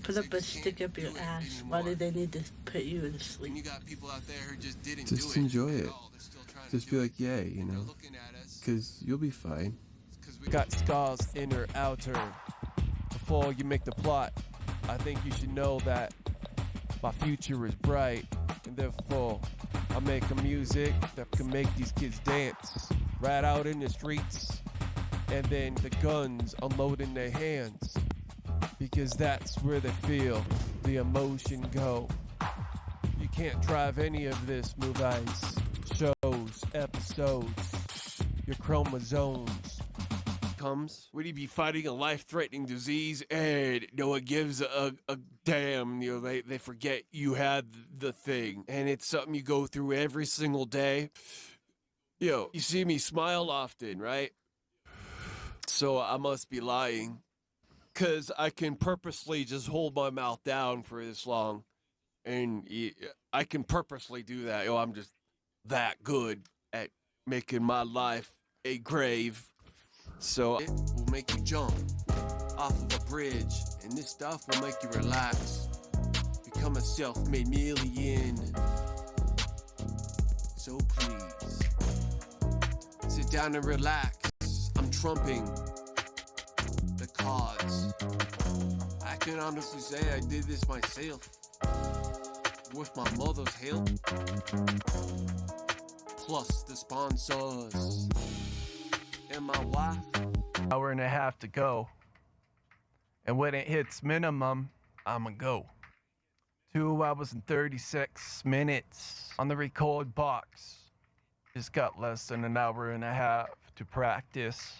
put up a stick up your ass. Why do they need to put you to sleep? You got people out there who just didn't Just do it. enjoy it. They're still trying Just to be do like, it. yay, you They're know, looking at us because you'll be fine. because we Got scars inner outer. Before you make the plot, I think you should know that my future is bright, and therefore I make a music that can make these kids dance right out in the streets, and then the guns unload in their hands, because that's where they feel the emotion go. You can't drive any of this movies, shows, episodes, your chromosomes. Comes when you be fighting a life-threatening disease and no one gives a damn. You know, they forget you had the thing, and it's something you go through every single day. You see me smile often, right? So I must be lying, cause I can purposely just hold my mouth down for this long, and I can purposely do that. I'm just that good at making my life a grave. So it will make you jump off of a bridge, and this stuff will make you relax. Become a self-made million. So please, sit down and relax. I'm trumping the cause. I can honestly say I did this myself, with my mother's help, plus the sponsors. And my wife. Hour and a half to go. And when it hits minimum, I'ma go. 2 hours and 36 minutes on the record box. Just got less than an hour and a half to practice.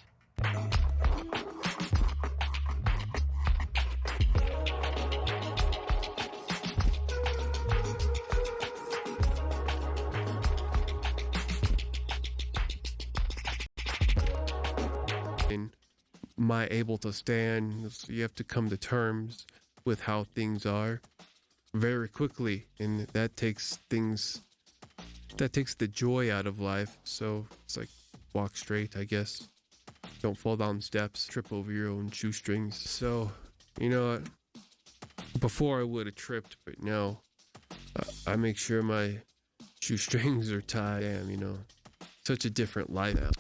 Am I able to stand? You have to come to terms with how things are very quickly, and that takes the joy out of life. So it's like walk straight, I guess. Don't fall down steps, trip over your own shoestrings. So, you know what? Before I would have tripped, but now I make sure my shoestrings are tied. Damn, you know, such a different life now.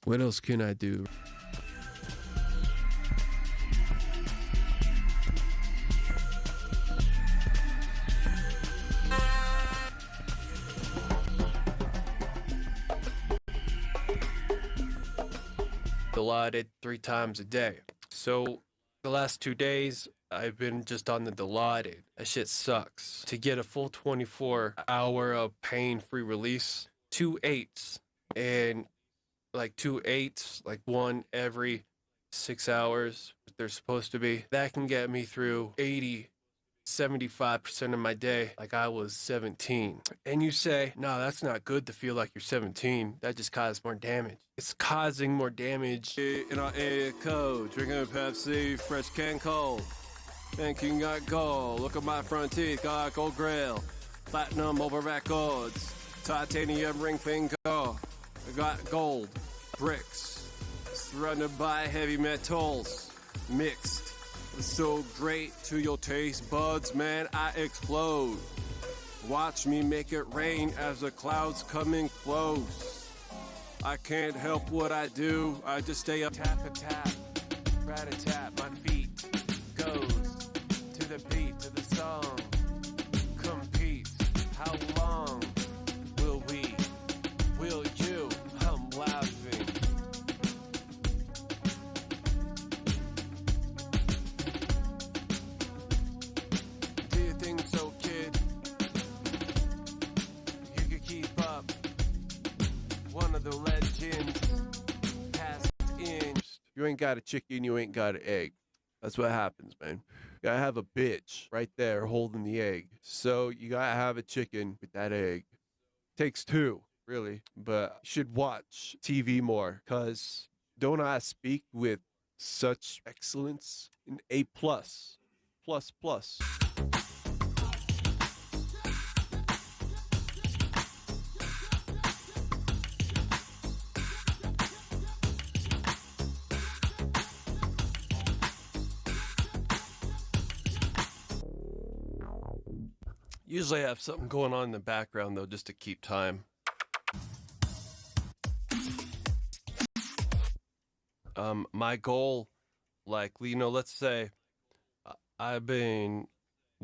What else can I do? Allotted 3 times a day. So the last 2 days I've been just on the Dilaudid. That shit sucks. To get a full 24-hour of pain-free release, 2 8s, and like 2 8s, like one every 6 hours, they're supposed to be. That can get me through 75% of my day like I was 17. And you say, no, that's not good to feel like you're 17. That just caused more damage. It's causing more damage. In our area code, drinking a Pepsi, fresh can cold. Thinking got gold. Look at my front teeth, got gold grill. Platinum over records. Titanium ring finger. I got gold. Bricks. Surrounded by heavy metals. Mixed. So great to your taste buds, man, I explode. Watch me make it rain as the clouds coming close. I can't help what I do, I just stay up. Tap a tap, rat-a-tap, my feet goes to the beat, to the song. Compete, how long will we, will you, I'm laughing. The legends passed in. You ain't got a chicken, you ain't got an egg. That's what happens, man. You gotta have a bitch right there holding the egg. So you gotta have a chicken with that egg. Takes 2, really. But you should watch TV more, cause don't I speak with such excellence? An A+. Plus. Usually I have something going on in the background, though, just to keep time. My goal, like, you know, let's say I've been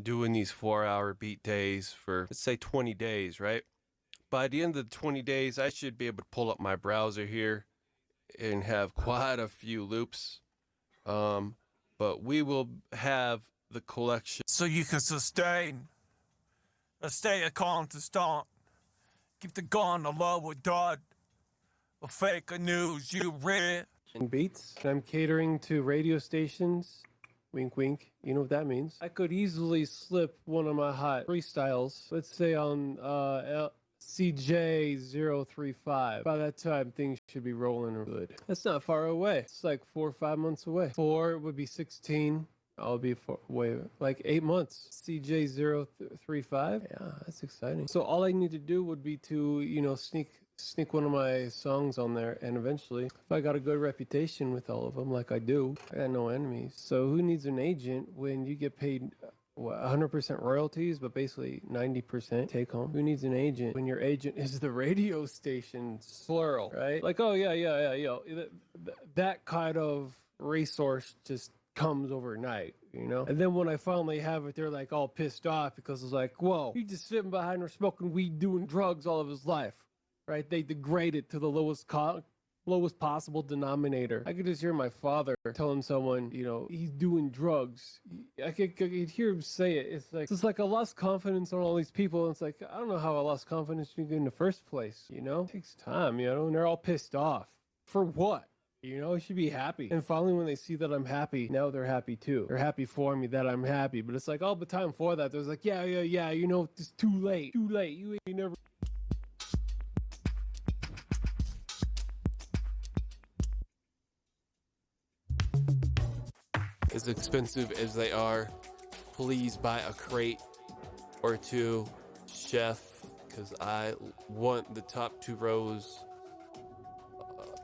doing these 4-hour beat days for, let's say, 20 days, right? By the end of the 20 days, I should be able to pull up my browser here and have quite a few loops. But we will have the collection. So you can sustain. Stay a constant. Keep the gun along with God. A fake news you read. And beats. I'm catering to radio stations. Wink, wink. You know what that means. I could easily slip one of my hot freestyles. Let's say on CJ035. By that time, things should be rolling good. That's not far away. It's like 4 or 5 months away. 4 would be 16. I'll be like 8 months. CJ035. Yeah, that's exciting. So all I need to do would be to, you know, sneak one of my songs on there, and eventually, if I got a good reputation with all of them, like I do, I got no enemies. So who needs an agent when you get paid 100% royalties, but basically 90% take home? Who needs an agent when your agent is the radio station's plural, right? Like, oh yeah, yo, that kind of resource just comes overnight, you know? And then when I finally have it, they're like all pissed off because it's like, whoa, he just sitting behind her smoking weed, doing drugs all of his life, right? They degrade it to the lowest possible denominator. I could just hear my father telling someone, you know, he's doing drugs. I could hear him say it. It's like I lost confidence on all these people. And it's like, I don't know how I lost confidence in the first place, you know? It takes time, you know, and they're all pissed off. For what? You know, I should be happy. And finally, when they see that I'm happy, now they're happy too. They're happy for me that I'm happy. But it's like all the time for that, there's like, yeah, you know, it's too late. You ain't never. As expensive as they are, please buy a crate or two, chef, because I want the top 2 rows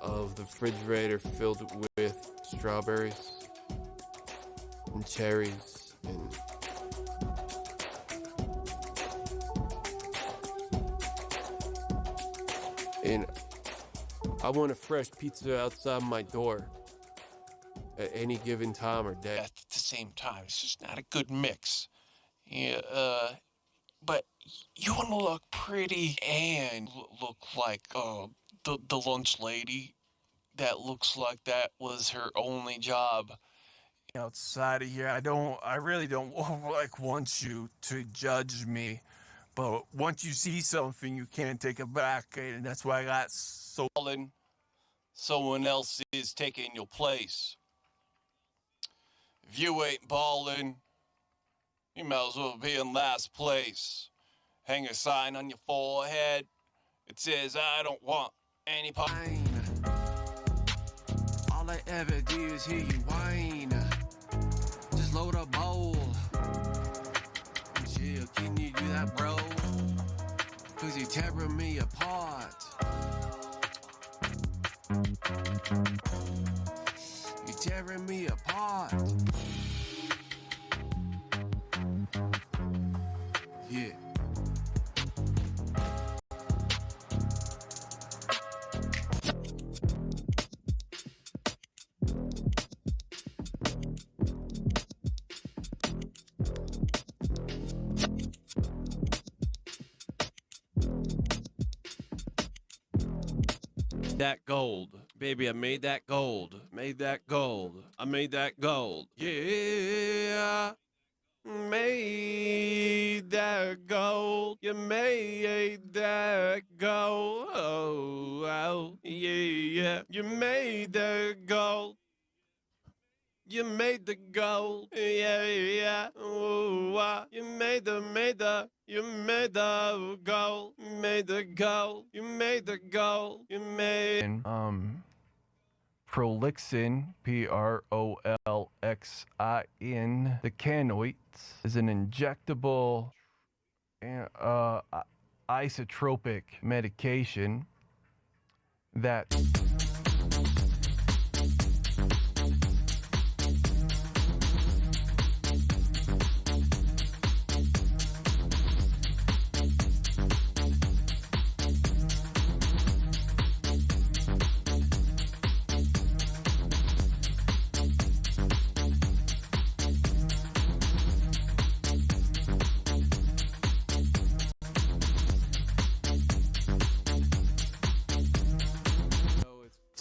of the refrigerator filled with strawberries and cherries and I want a fresh pizza outside my door at any given time or day. At the same time, it's just not a good mix. Yeah, but you want to look pretty and look like the lunch lady that looks like that was her only job. Outside of here, I really don't want you to judge me. But once you see something, you can't take it back. And that's why I got so... Someone else is taking your place. If you ain't ballin', you might as well be in last place. Hang a sign on your forehead. It says, I don't want any part. All I ever do is hear you whine. Just load a bowl. Chill, can you do that, bro? Cause you're tearing me apart. You're tearing me apart. Yeah. That gold. Baby, I made that gold. Made that gold. I made that gold. Yeah. Made that gold. You made that gold. Oh, yeah. You made the gold. You made the gold. Yeah. Oh, you made the gold. You made the gold. You made the gold. You made. Prolixin, Prolixin, the canoids, is an injectable isotropic medication that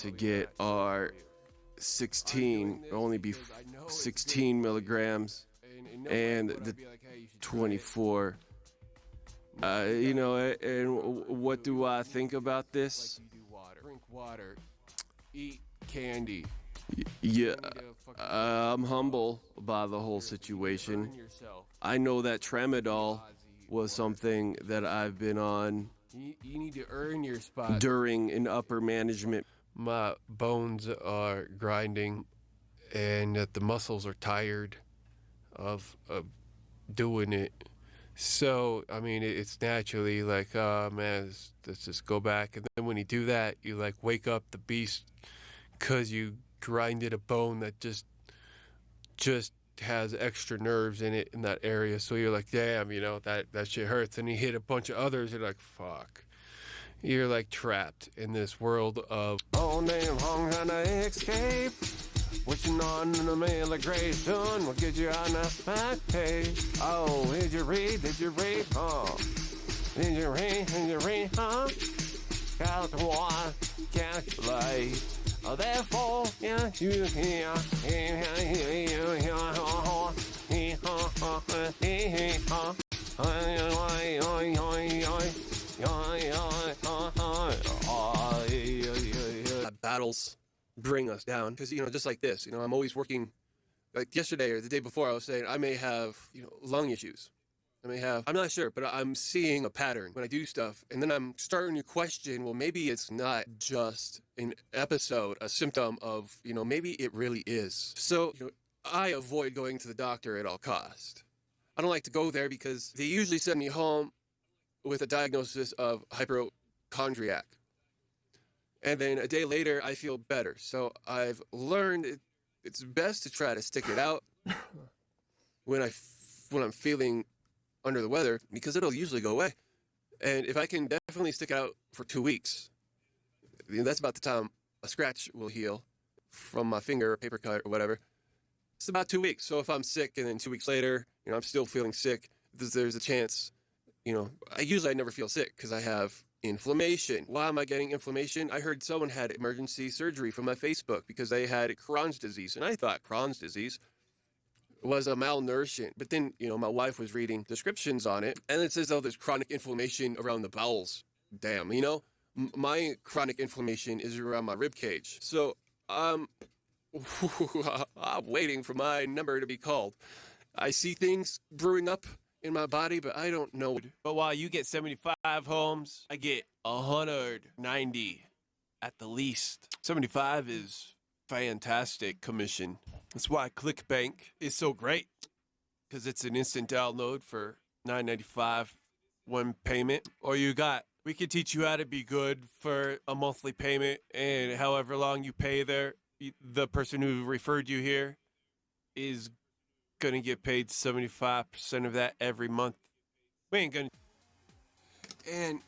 to get are 16, only be 16 milligrams, and the 24. You know, and what do I think about this? Drink water, eat candy. Yeah, I'm humble by the whole situation. I know that tramadol was something that I've been on You need to earn your spot. during an upper management. My bones are grinding, and the muscles are tired of doing it. So, I mean, it's naturally like, oh, man, let's just go back. And then when you do that, you, like, wake up the beast because you grinded a bone that just has extra nerves in it in that area. So you're like, damn, you know, that shit hurts. And you hit a bunch of others, you're like, fuck. You're, like, trapped in this world of, oh, damn, I'm trying to escape. Wishing on an immigration will get you on the back page. Oh, did you read, huh? Did you read, huh? Calculate, calculate. Therefore, yeah, you hear. Battles bring us down because, you know, just like this, you know, I'm always working. Like yesterday or the day before, I was saying I may have, you know, lung issues. I'm not sure, but I'm seeing a pattern when I do stuff, and then I'm starting to question, well, maybe it's not just an episode, a symptom of, you know, maybe it really is. So, you know, I avoid going to the doctor at all cost. I don't like to go there because they usually send me home with a diagnosis of hypochondriac. And then a day later, I feel better. So I've learned it's best to try to stick it out when I'm feeling under the weather, because it'll usually go away. And if I can definitely stick it out for 2 weeks, that's about the time a scratch will heal from my finger or paper cut or whatever. It's about 2 weeks. So if I'm sick and then 2 weeks later, you know, I'm still feeling sick, there's a chance, you know, I never feel sick because I have inflammation. Why am I getting inflammation? I heard someone had emergency surgery from my Facebook because they had Crohn's disease. And I thought Crohn's disease was a malnourishment. But then, you know, my wife was reading descriptions on it, and it says, oh, there's chronic inflammation around the bowels. Damn, you know, my chronic inflammation is around my rib cage. So I'm waiting for my number to be called. I see things brewing up in my body, but I don't know. But while you get 75 homes, I get 190 at the least. 75 is fantastic commission. That's why ClickBank is so great, because it's an instant download for $9.95 one payment. Or we could teach you how to be good for a monthly payment, and however long you pay there, the person who referred you here is going to get paid 75% of that every month. We ain't going to. And,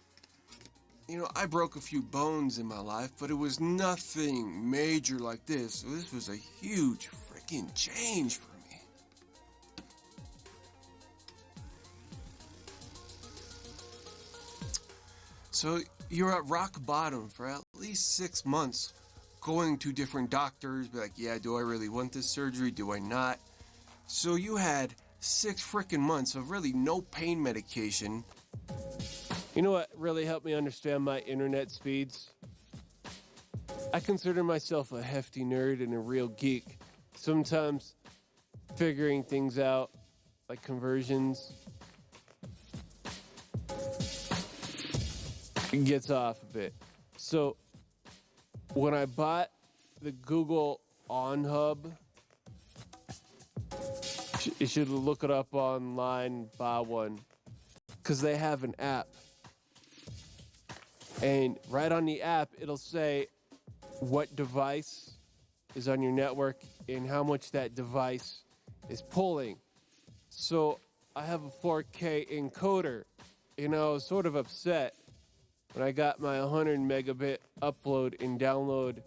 you know, I broke a few bones in my life, but it was nothing major like this. So this was a huge freaking change for me. So you're at rock bottom for at least 6 months, going to different doctors, be like, yeah, do I really want this surgery? Do I not? So you had 6 freaking months of really no pain medication. You know what really helped me understand my internet speeds? I consider myself a hefty nerd and a real geek. Sometimes figuring things out, like conversions, gets off a bit. So when I bought the Google On Hub, you should look it up online, buy one, because they have an app. And right on the app, it'll say what device is on your network and how much that device is pulling. So I have a 4K encoder, and I was sort of upset when I got my 100 megabit upload and download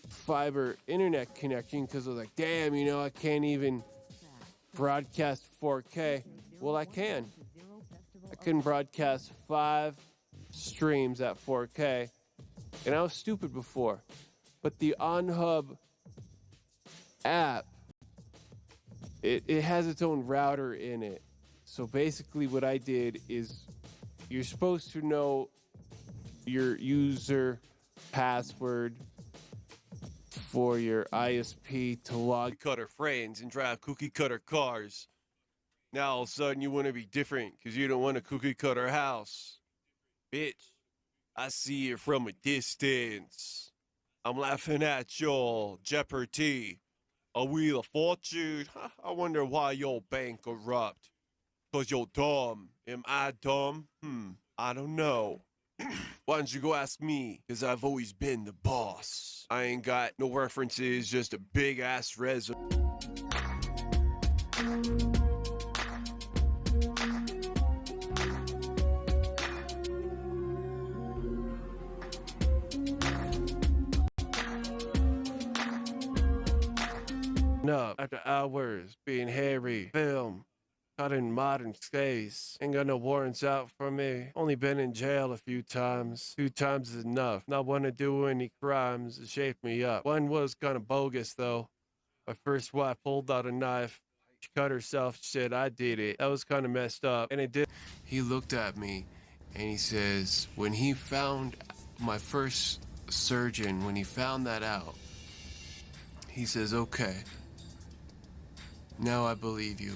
fiber internet connection, because I was like, damn, you know, I can't even broadcast 4K. Well, I can. I can broadcast 5 streams at 4K And I was stupid before. But the OnHub app, it has its own router in it. So basically what I did is you're supposed to know your user password for your ISP to log Cutter friends and drive cookie cutter cars. Now all of a sudden you want to be different because you don't want a cookie cutter house. Bitch, I see it from a distance. I'm laughing at y'all, Jeopardy. A wheel of fortune? I wonder why your bank corrupt. Cause you're dumb. Am I dumb? I don't know. Why don't you go ask me? Cause I've always been the boss. I ain't got no references, just a big ass resume. up after hours being hairy, film, caught in modern space. Ain't got no warrants out for me. Only been in jail a few times. 2 times is enough. Not want to do any crimes to shape me up. One was kind of bogus though. My first wife pulled out a knife. She cut herself. She said, I did it. That was kind of messed up. And it did. He looked at me and he says, when he found my first surgeon, when he found that out, he says, okay, now I believe you.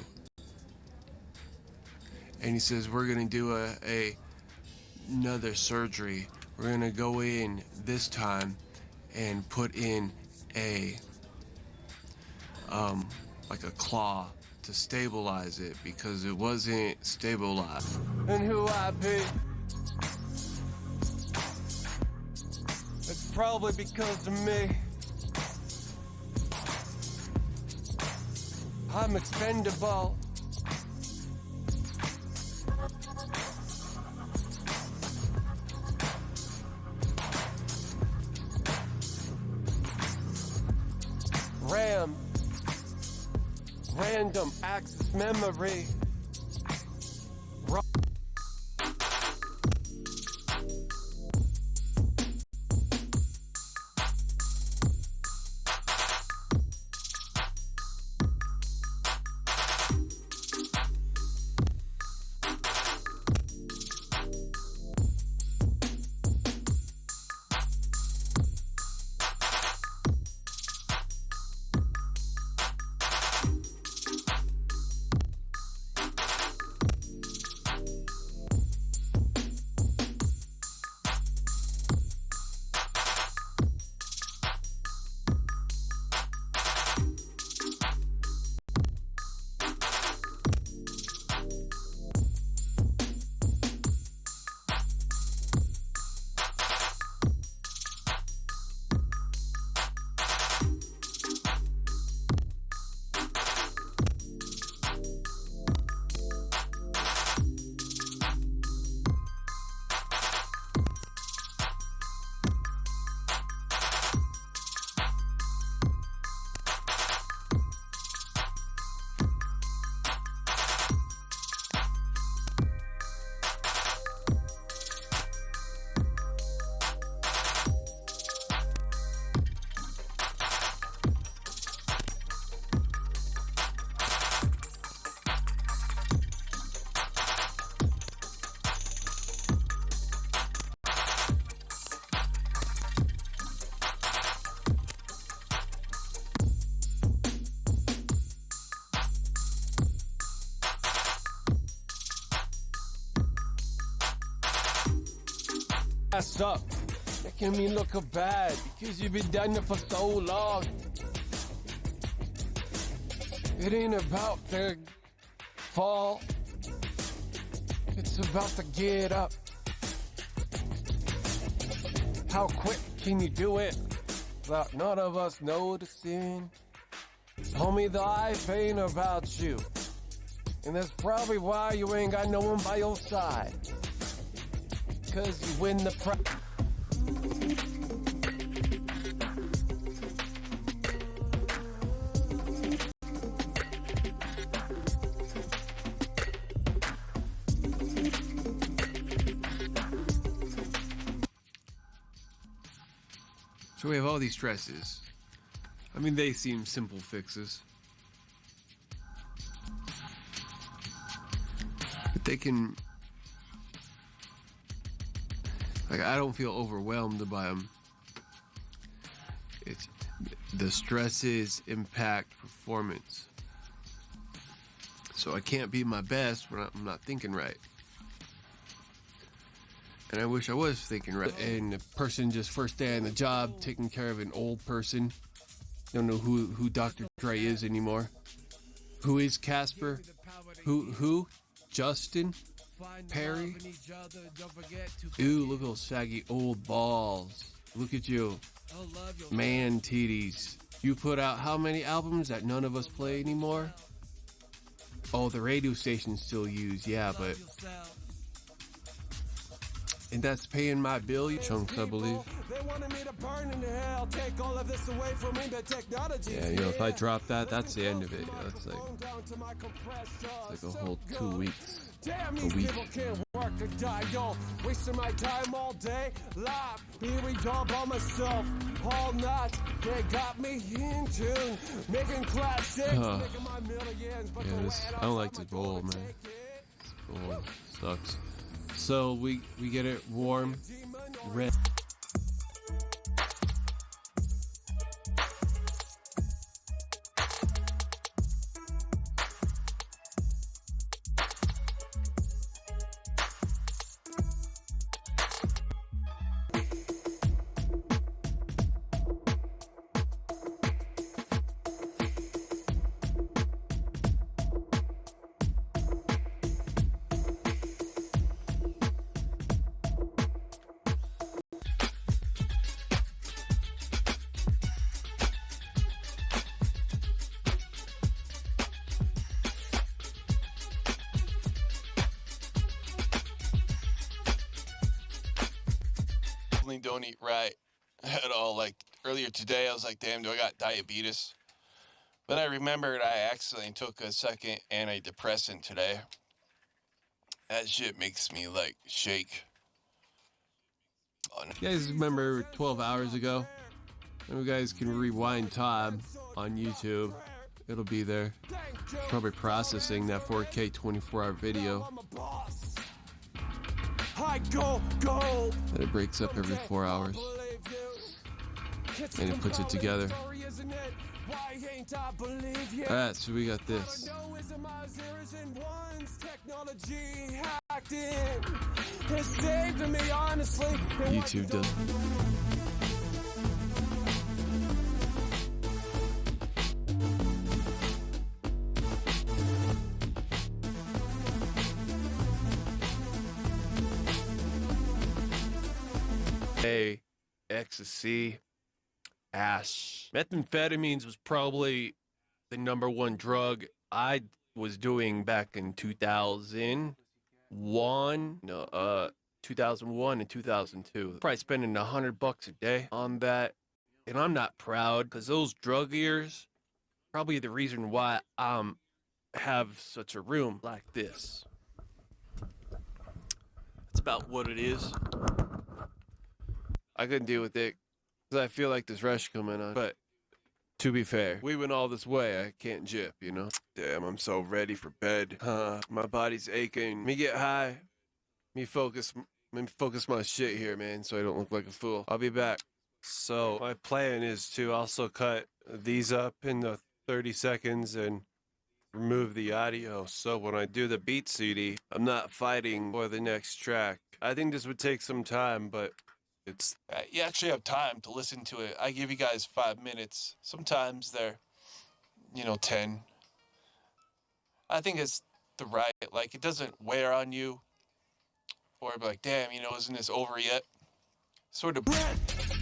And he says, we're going to do another surgery. We're going to go in this time and put in like a claw to stabilize it because it wasn't stabilized. And who I be? It's probably because of me. I'm expendable. RAM. Random access memory. Messed up, making me look bad because you've been done it for so long. It ain't about the fall, it's about to get up. How quick can you do it without none of us noticing? Homie, the life ain't about you, and that's probably why you ain't got no one by your side. Cause you win the prize. So we have all these stresses. I mean, they seem simple fixes. But they can... Like, I don't feel overwhelmed by them. It's... The stresses impact performance. So I can't be my best when I'm not thinking right. And I wish I was thinking right. And a person just first day on the job taking care of an old person. Don't know who Dr. Dre is anymore. Who is Casper? Who? Justin? Perry? Ooh, look at those saggy old balls. Look at you. Man titties. You put out how many albums that none of us play anymore? Oh, the radio stations still use, yeah, but... And that's paying my bill, you chunks, I believe. Yeah, you know, if I drop that, that's the end of it. That's like a whole 2 weeks. Damn, a week. Can't work or die, yo. Wasting my time all day. Live, here all by myself. All night, they got me in tune. Making classics, making my millions. But yeah, I don't like this bowl, man. This bowl sucks. So we get it warm, red. Don't eat right at all. Like earlier today, I was like, damn, do I got diabetes? But I remembered I accidentally took a second antidepressant today. That shit makes me like shake. Oh, no. You guys remember 12 hours ago? And you guys can rewind time on YouTube. It'll be there. Probably processing that 4K 24-hour video. And it breaks up every 4 hours. And it puts it together. Alright, so we got this. YouTube does. Ecstasy, ash. Methamphetamines was probably the #1 drug I was doing back in 2001. 2001 and 2002. Probably spending $100 a day on that. And I'm not proud, because those drug years, probably the reason why I have such a room like this. That's about what it is. I couldn't deal with it because I feel like this rush coming on. But to be fair, we went all this way. I can't jip, you know? Damn, I'm so ready for bed. My body's aching. Me get high. Me focus my shit here, man, so I don't look like a fool. I'll be back. So my plan is to also cut these up into 30 seconds and remove the audio. So when I do the beat CD, I'm not fighting for the next track. I think this would take some time, but it's... You actually have time to listen to it. I give you guys 5 minutes. Sometimes they're, 10. I think it's the right, like, it doesn't wear on you. Or be like, damn, isn't this over yet? Sort of...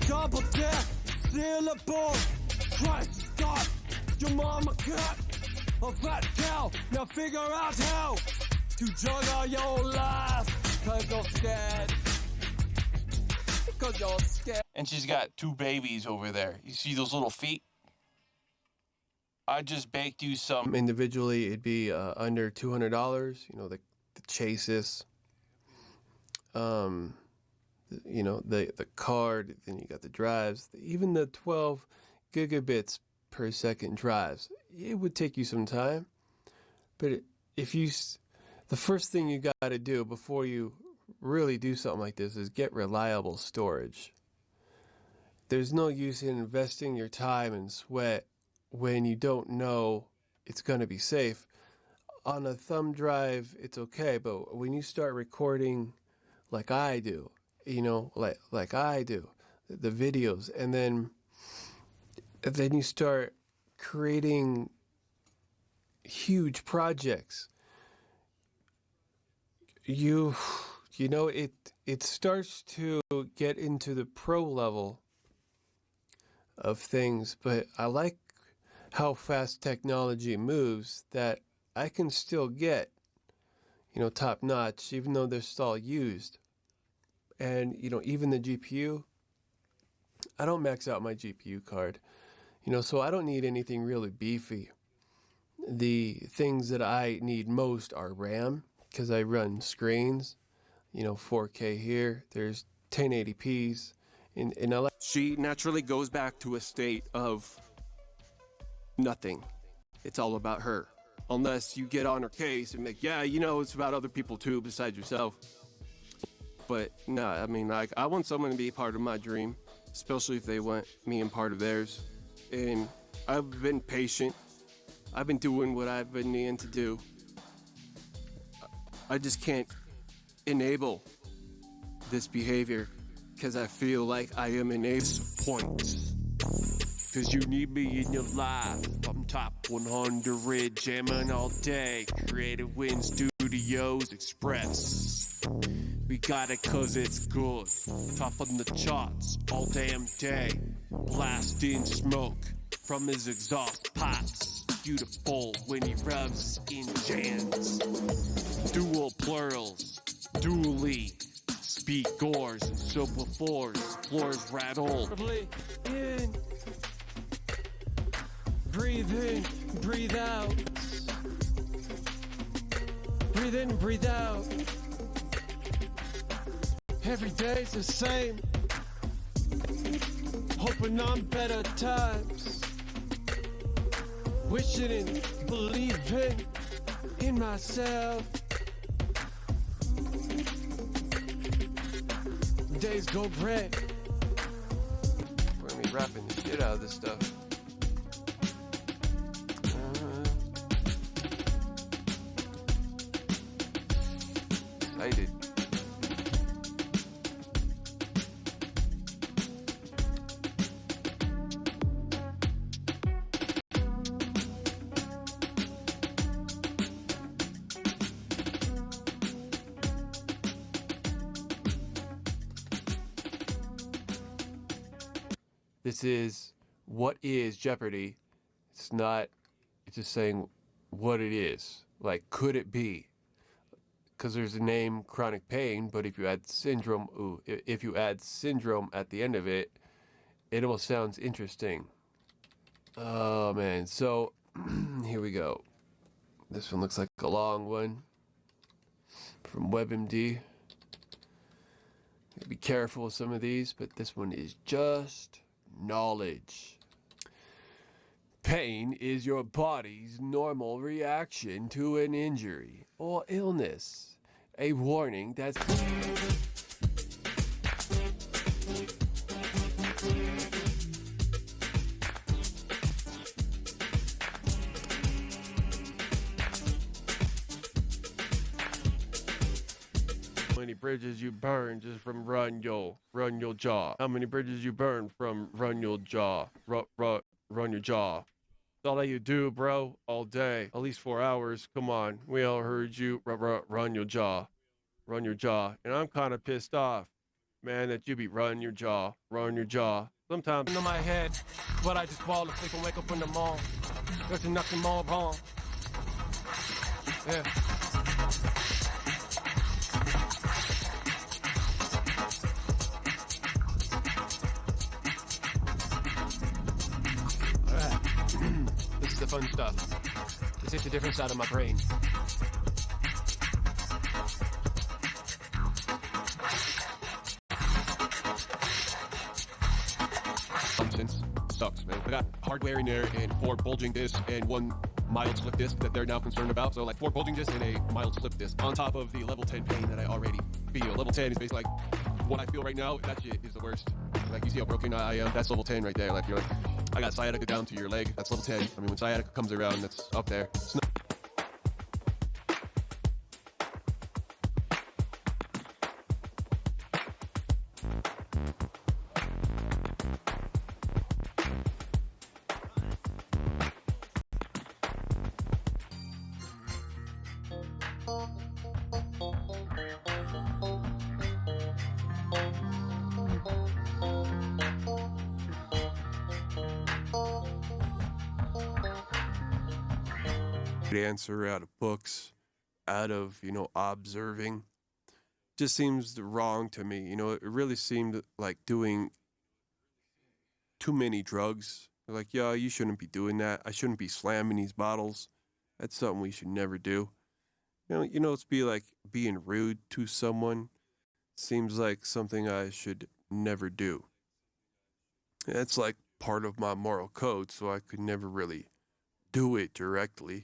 Double death, syllable, Christ, stop, your mama cut a fat cow. Now figure out how to juggle your life, cause you're scared. Cause you're scared. And she's got 2 babies over there. You see those little feet? I just baked you some. Individually, it'd be under $200. The chases. The the card, then you got the drives, even the 12 gigabits per second drives. It would take you some time, but the first thing you got to do before you really do something like this is get reliable storage. There's no use in investing your time and sweat when you don't know it's going to be safe. On a thumb drive, it's okay, but when you start recording like I do, like I do, the videos, and then you start creating huge projects, it starts to get into the pro level of things, but I like how fast technology moves, that I can still get, top notch, even though they're still used. And, even the GPU, I don't max out my GPU card, so I don't need anything really beefy. The things that I need most are RAM, because I run screens, 4K here, there's 1080p's, and I like. She naturally goes back to a state of nothing. It's all about her. Unless you get on her case and make, it's about other people too besides yourself. But no, I want someone to be part of my dream, especially if they want me and part of theirs. And I've been patient. I've been doing what I've been needing to do. I just can't enable this behavior because I feel like I am enabling points. Cause you need me in your life. I'm top 100, jamming all day. Creative Win Studios Express. We got it cause it's good. Top on the charts all damn day. Blasting smoke from his exhaust pipes. Beautiful when he rubs in jams. Dual plurals, dually. Speak gores and so before floors rattle. In. Breathe in, breathe out. Breathe in, breathe out. Every day's the same. Hoping on better times. Wishing and believing in myself. Days go great. We're gonna be rapping the shit out of this stuff. Excited. This is what is Jeopardy. It's just saying what it is. Like, could it be? Because there's a name, chronic pain, but if you add syndrome, if you add syndrome at the end of it, it almost sounds interesting. Oh man, so here we go. This one looks like a long one from WebMD. Be careful with some of these, but this one is just knowledge. Pain is your body's normal reaction to an injury or illness. A warning that's... How many bridges you burn just from run your jaw? How many bridges you burn from run your jaw? Run your jaw. That's all that you do, bro, all day. At least 4 hours. Come on. We all heard you. Run your jaw. Run your jaw. And I'm kind of pissed off, man, that you be run your jaw. Run your jaw. Sometimes In my head, but I just fall asleep and wake up in the morning. There's nothing more wrong. Yeah. This is the fun stuff. This hits a different side of my brain. hardware in there and 4 bulging discs and 1 mild slip disc that they're now concerned about. So like 4 bulging discs and a mild slip disc on top of the level 10 pain that I already feel. Level 10 is basically like what I feel right now. That shit is the worst. Like you see how broken I am. That's level 10 right there. Like you're like, I got sciatica down to your leg. That's level 10. I mean, when sciatica comes around, that's up there. It's not answer out of books, out of, observing. Just seems wrong to me. It really seemed like doing too many drugs. Like, yeah, you shouldn't be doing that. I shouldn't be slamming these bottles. That's something we should never do. It's be like being rude to someone. Seems like something I should never do. That's like part of my moral code, so I could never really do it directly.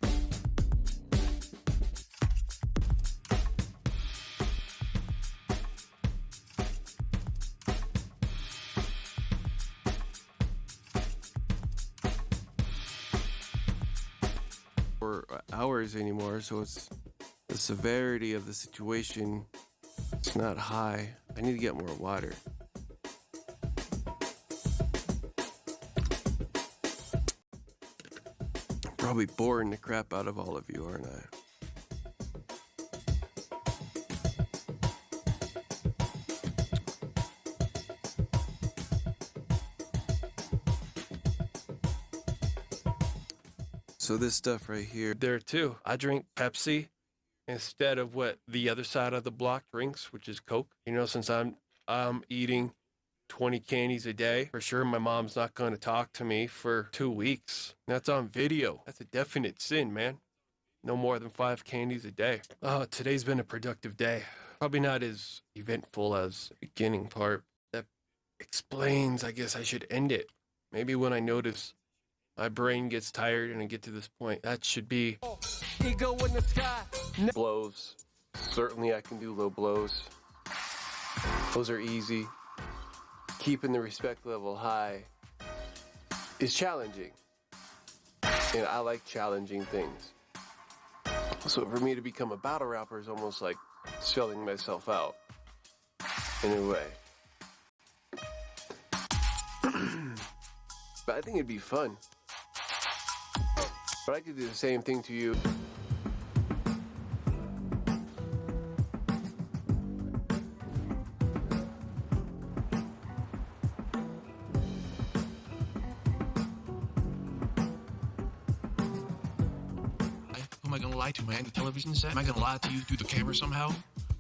Hours anymore, so it's the severity of the situation. It's not high. I need to get more water. I'm probably boring the crap out of all of you, aren't I? So this stuff right here, there too. I drink Pepsi instead of what the other side of the block drinks, which is Coke. Since I'm eating 20 candies a day, for sure my mom's not going to talk to me for 2 weeks. That's on video. That's a definite sin, man. No more than 5 candies a day. Oh, today's been a productive day. Probably not as eventful as the beginning part. That explains, I guess I should end it. Maybe when I notice my brain gets tired and I get to this point, that should be Ego in the sky. blows. Certainly I can do low blows. Those are easy. Keeping the respect level high is challenging. And I like challenging things. So for me to become a battle rapper is almost like selling myself out in a way. But I think it'd be fun. But I could do the same thing to you. Who am I gonna lie to, man? The television set? Am I gonna lie to you through the camera somehow?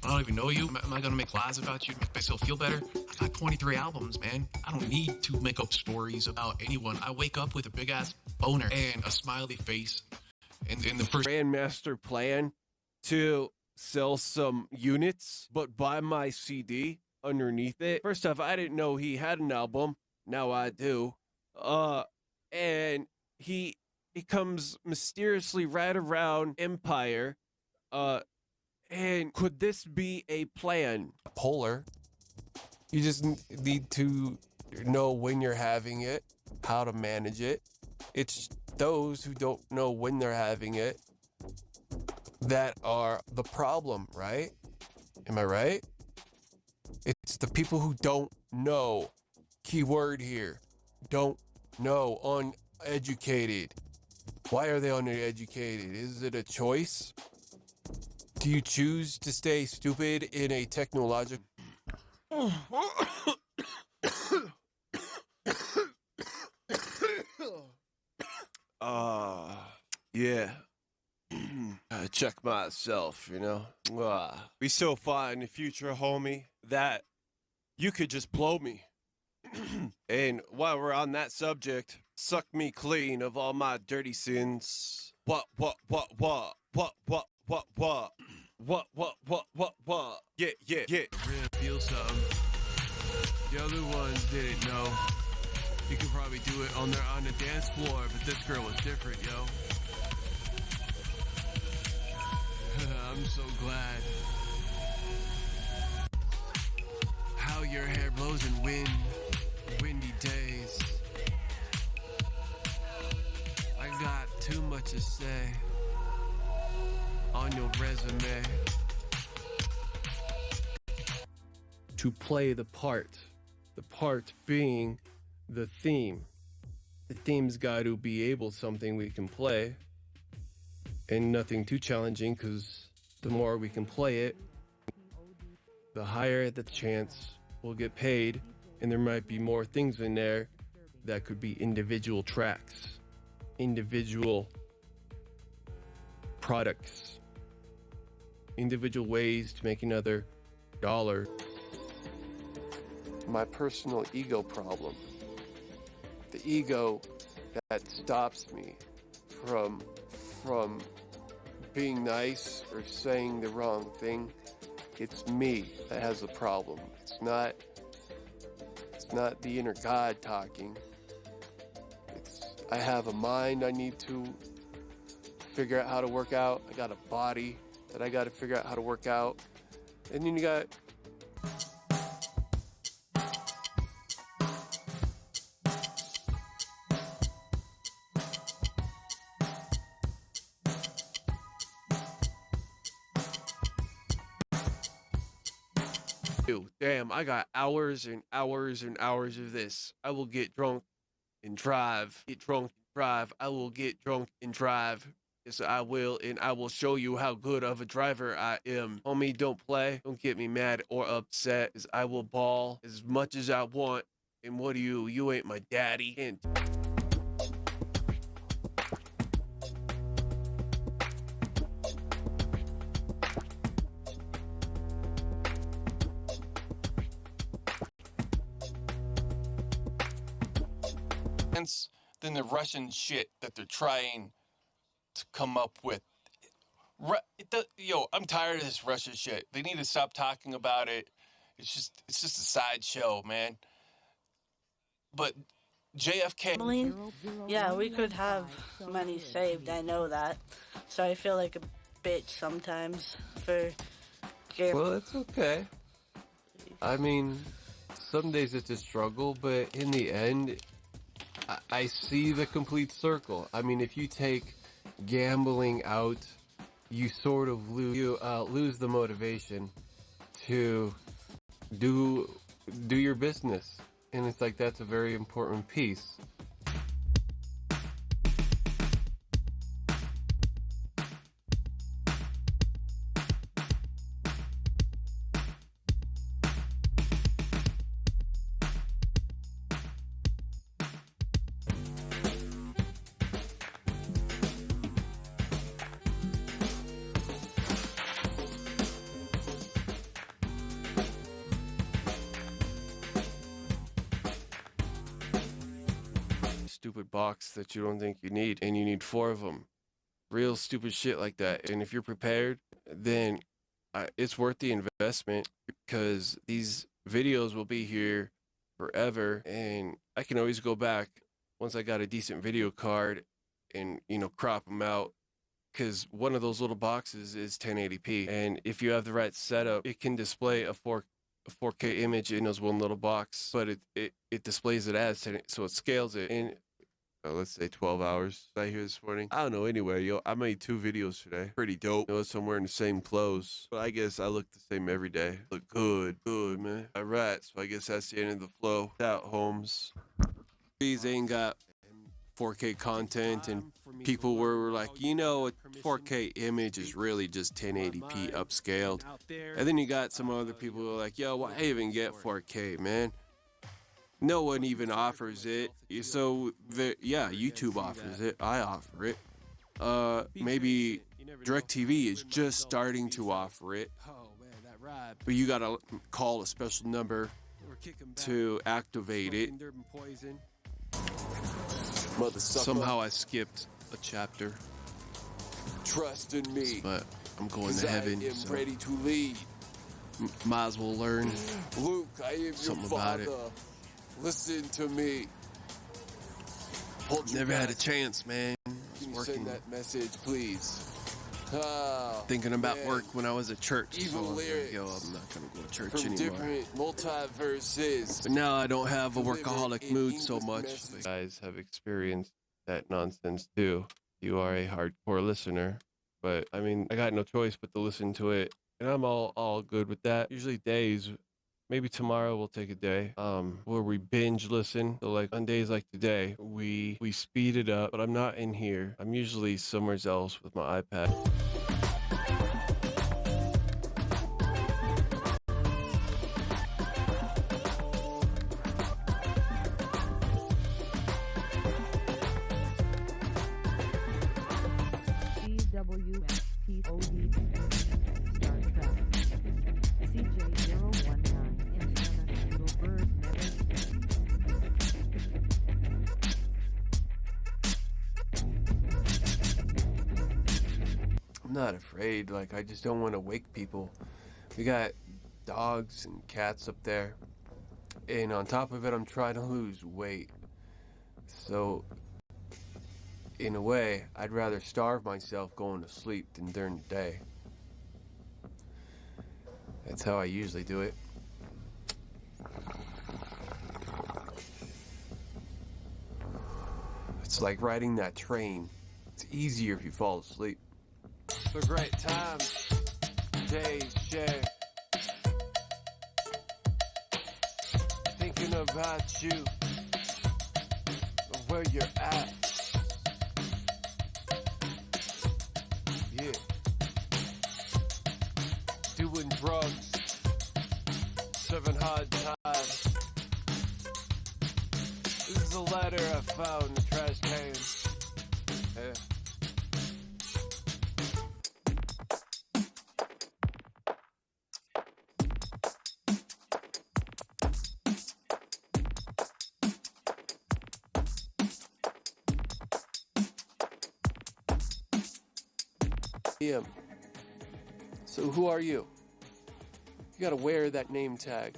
I don't even know you. Am I gonna make lies about you to make myself feel better? I got 23 albums, man. I don't need to make up stories about anyone. I wake up with a big ass boner and a smiley face. And in the first Grandmaster plan to sell some units, but buy my CD underneath it. First off, I didn't know he had an album. Now I do. And he comes mysteriously right around Empire. And could this be a plan? Polar. You just need to know when you're having it, how to manage it. It's those who don't know when they're having it that are the problem, right? Am I right? It's the people who don't know. Key word here. Don't know. Uneducated. Why are they uneducated? Is it a choice? Do you choose to stay stupid in a technological... Yeah. Check myself, We so far in the future, homie, that you could just blow me. And while we're on that subject, suck me clean of all my dirty sins. What? Yeah. Really feel something. The other ones didn't know. You could probably do it on the dance floor, but this girl was different, yo. I'm so glad. How your hair blows in windy days. I got too much to say on your resume. To play the part being the theme. The theme's got to be able something we can play, and nothing too challenging, because the more we can play it, the higher the chance we'll get paid, and there might be more things in there that could be individual tracks, individual products, individual ways to make another dollar. My personal ego problem. The ego that stops me from being nice or saying the wrong thing. It's me that has a problem. It's not the inner God talking. I have a mind I need to figure out how to work out. I got a body that I got to figure out how to work out. And then you got damn, I got hours and hours and hours of this. I will get drunk and drive. Get drunk and drive. I will get drunk and drive. Yes, I will, and I will show you how good of a driver I am. Homie, don't play. Don't get me mad or upset, as I will ball as much as I want. And what do you? You ain't my daddy. And than the Russian shit that they're trying to come up with. Yo, I'm tired of this Russian shit. They need to stop talking about it. It's just a sideshow, man. But JFK. Yeah, we could have money saved. I know that. So I feel like a bitch sometimes for gambling. well, it's okay. I mean, some days it's a struggle, but in the end, I see the complete circle. I mean, if you take gambling out, you sort of lose the motivation to do your business, and it's like that's a very important piece. Stupid box that you don't think you need, and you need 4 of them. Real stupid shit like that. And if you're prepared, then it's worth the investment, because these videos will be here forever, and I can always go back once I got a decent video card and, crop them out, because one of those little boxes is 1080p, and if you have the right setup, it can display a 4K image in those one little box, but it displays it as 10, so it scales it in let's say 12 hours. Did I hear this morning? I don't know. Anyway, yo, I made 2 videos today. Pretty dope. Notice I'm wearing the same clothes, but I guess I look the same every day. Look good, man. All right, so I guess that's the end of the flow. Out, Holmes. These ain't got 4K content, and people were like, a 4K image is really just 1080p upscaled. And then you got some other people who are like, yo, why even get 4K, man? No one even offers it. So, YouTube offers it. I offer it. Maybe DirecTV is just starting to offer it. But you gotta call a special number to activate it. Somehow I skipped a chapter. Trust in me. But I'm going to heaven, so ready to lead. Might as well learn Luke, I am something your about father. it. Listen to me. Never had a chance, man. I Can was you working, send that message, please? Oh, thinking about man. work when I was at church. Evil so I was like, lyrics yo, I'm not gonna go to church From anymore. different multiverses. But now I don't have a Delivered workaholic in mood so English much. message. You guys have experienced that nonsense too. You are a hardcore listener, but I mean, I got no choice but to listen to it, and I'm all good with that. Usually days, maybe tomorrow we'll take a day where we binge listen. So like on days like today, we speed it up, but I'm not in here. I'm usually somewhere else with my iPad. CWSPOD started up. CJ019 Little Bird I'm not afraid. Like, I just don't want to wake people. We got dogs and cats up there. And on top of it, I'm trying to lose weight. So, in a way, I'd rather starve myself going to sleep than during the day. That's how I usually do it. It's like riding that train. It's easier if you fall asleep. The great times, days share. Thinking about you, where you're at. Yeah. Doing drugs, serving hard times. This is a letter I found in the trash can. Yeah. Yeah. So who are you? You gotta wear that name tag.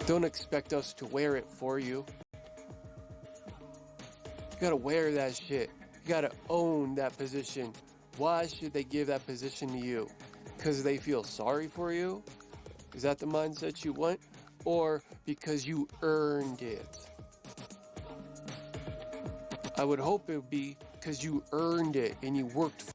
Don't expect us to wear it for you. You gotta wear that shit. You gotta own that position. Why should they give that position to you? Because they feel sorry for you? Is that the mindset you want? Or because you earned it? I would hope it would be because you earned it and you worked for it.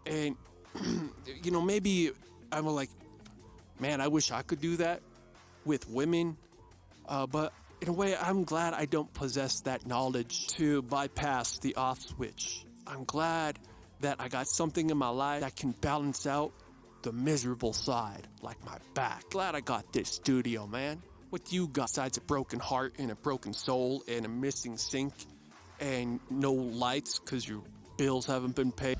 And, you know, maybe I'm like, man, I wish I could do that with women. But in a way, I'm glad I don't possess that knowledge to bypass the off switch. I'm glad that I got something in my life that can balance out the miserable side, like my back. Glad I got this studio, man. What you got besides a broken heart and a broken soul and a missing sink and no lights because your bills haven't been paid?